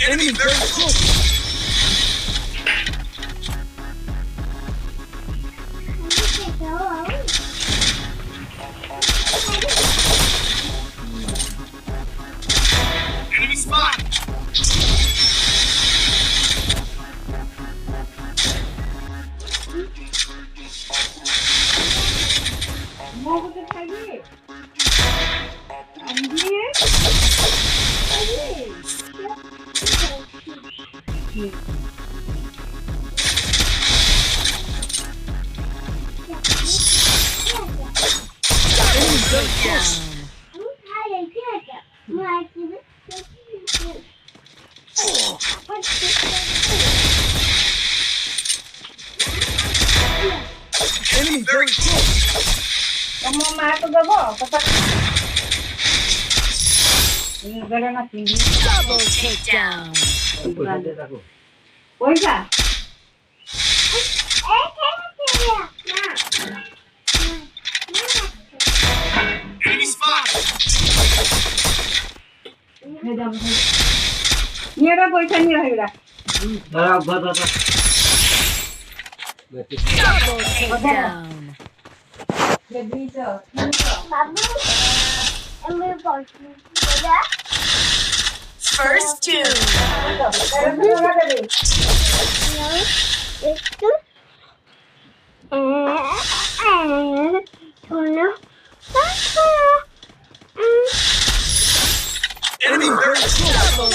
Enemy very close. Enemy spot. Enemy very close. Kamu mah tu gabo, pasak. Ini gara na tinggi. Double takedown. Oi ka? Enemy spot. Niara boy sa niya hira. Double takedown. First two. Enemy very close. Double